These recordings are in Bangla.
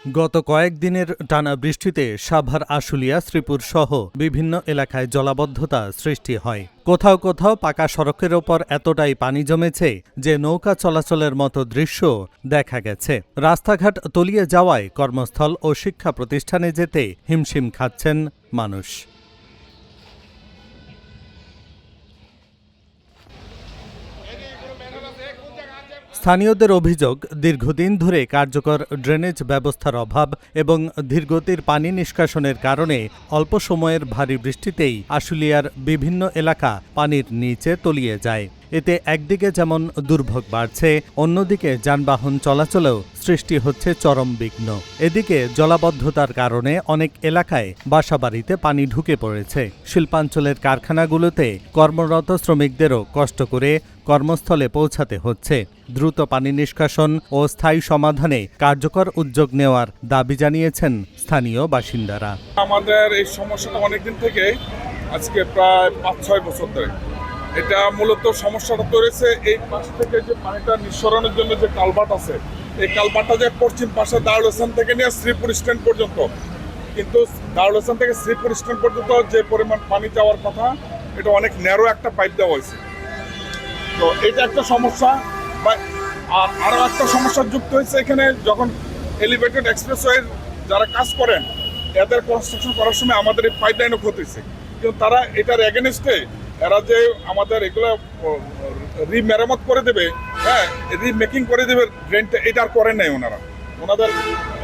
গত কয়েকদিনের টানা বৃষ্টিতে সাভার আশুলিয়া শ্রীপুর সহ বিভিন্ন এলাকায় জলাবদ্ধতা সৃষ্টি হয়। কোথাও কোথাও পাকা সড়কের ওপর এতটাই পানি জমেছে যে নৌকা চলাচলের মতো দৃশ্য দেখা গেছে। রাস্তাঘাট তলিয়ে যাওয়ায় কর্মস্থল ও শিক্ষা প্রতিষ্ঠানে যেতে হিমশিম খাচ্ছেন মানুষ। স্থানীয়দের অভিযোগ, দীর্ঘদিন ধরে কার্যকর ড্রেনেজ ব্যবস্থার অভাব এবং ধীরগতির পানি নিষ্কাশনের কারণে অল্প সময়ের ভারী বৃষ্টিতেই আশুলিয়ার বিভিন্ন এলাকা পানির নিচে তলিয়ে যায়। এতে একদিকে যেমন দুর্ভোগ বাড়ছে, অন্যদিকে যানবাহন চলাচলেও সৃষ্টি হচ্ছে চরম বিঘ্ন। এদিকে জলাবদ্ধতার কারণে অনেক এলাকায় বাসাবাড়িতে পানি ঢুকে পড়েছে। শিল্পাঞ্চলের কারখানাগুলোতে কর্মরত শ্রমিকদেরও কষ্ট করে কর্মস্থলে পৌঁছাতে হচ্ছে। দ্রুত পানি নিষ্কাশন ও স্থায়ী সমাধানে কার্যকর উদ্যোগ নেওয়ার দাবি জানিয়েছেন স্থানীয় বাসিন্দারা। আমাদের এই সমস্যাটা অনেকদিন থেকে, আজকে প্রায় 5-6 বছর ধরে এটা মূলত সমস্যাটা তৈরি হয়েছে। এই পাশ থেকে যে পানিটা নিঃসরণের জন্য যে কালভার্ট আছে, এই কালভার্টটা যে পশ্চিম পাশে দারুল হাসান থেকে নিয়ে শ্রীপুর স্ট্যান্ড পর্যন্ত, কিন্তু দারুল হাসান থেকে শ্রীপুর স্ট্যান্ড পর্যন্ত যে পরিমাণ পানি যাওয়ার কথা, এটা অনেক ন্যারো একটা পাইপ দেওয়া হয়েছে। তো এটা একটা সমস্যা। আর আরও একটা সমস্যা যুক্ত হয়েছে এখানে, যখন এলিভেটেড এক্সপ্রেসওয়ের যারা কাজ করেন, এদের কনস্ট্রাকশন করার সময় আমাদের এই পাইপ লাইনও ক্ষতি হয়েছে, কিন্তু তারা এটার এগেনস্টে এরা যে আমাদের এগুলো রিমেরামত করে দেবে, হ্যাঁ, রিমেকিং করে দেবে ড্রেনটা, এটা আর করেন নাই ওনারা। ওনাদের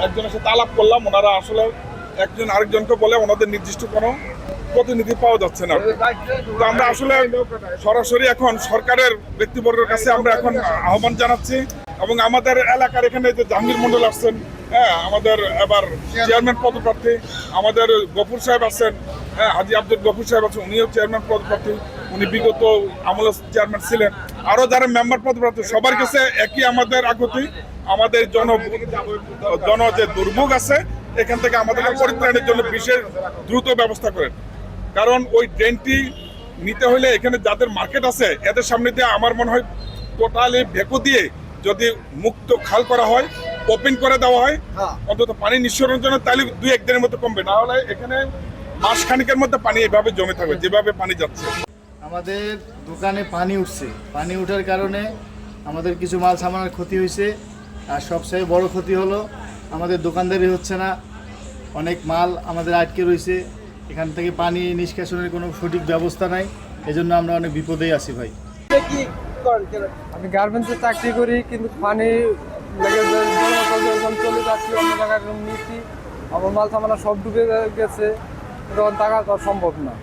একজনের সাথে আলাপ করলাম, ওনারা আসলে একজন আরেকজনকে বলে ওনাদের নির্দিষ্ট কোনো প্রতিনিধি পাওয়া যাচ্ছে না। তো আমরা আসলে সরাসরি এখন সরকারের ব্যক্তিবর্গের কাছে আমরা এখন আহ্বান জানাচ্ছি, এবং আমাদের এলাকার এখানে যে জাহাঙ্গীর মন্ডল আসছেন, হ্যাঁ, আমাদের এবার চেয়ারম্যান পদপ্রার্থী, আমাদের গফুর সাহেব আছেন, হ্যাঁ, হাজি আব্দুল গফুর সাহেব আছেন, উনিও চেয়ারম্যান পদপ্রার্থী, উনি বিগত আমলে চেয়ারম্যান ছিলেন। আরও যারা মেম্বার পদপ্রার্থী, সবার কাছে একই আমাদের আকুতি, আমাদের জন যে দুর্ভোগ আছে এখান থেকে আমাদের পরিত্রাণের জন্য বিশেষ দ্রুত ব্যবস্থা করেন। কারণ ওই ড্রেনটি নিতে হলে এখানে যাদের মার্কেট আছে এদের সামনে দিয়ে আমার মনে হয় টোটালি ভেকো দিয়ে যদি মুক্ত খাল করা হয়, ওপেন করে দেওয়া হয়, অন্তত পানি নিঃসরণের জন্য, তাহলে 2-1 দিনের মধ্যে কমবে। না হলে এখানে মাস খানিকের মধ্যে পানি এভাবে জমে থাকবে যেভাবে পানি যাচ্ছে। আমাদের দোকানে পানি উঠছে, পানি উঠার কারণে আমাদের কিছু মাল সামানের ক্ষতি হয়েছে। আর সবচেয়ে বড় ক্ষতি হলো আমাদের দোকানদারি হচ্ছে না, অনেক মাল আমাদের আটকে রয়েছে। এখান থেকে পানি নিষ্কাশনের কোনো সঠিক ব্যবস্থা নাই, এজন্য আমরা অনেক বিপদেই আছি ভাই। আমি গার্মেন্টসে চাকরি করি, কিন্তু পানি লেগে চলে যাচ্ছি, অন্য জায়গায় নিচ্ছি, আমার মাল সামানা সব ডুবে গেছে, তখন টাকা সম্ভব না।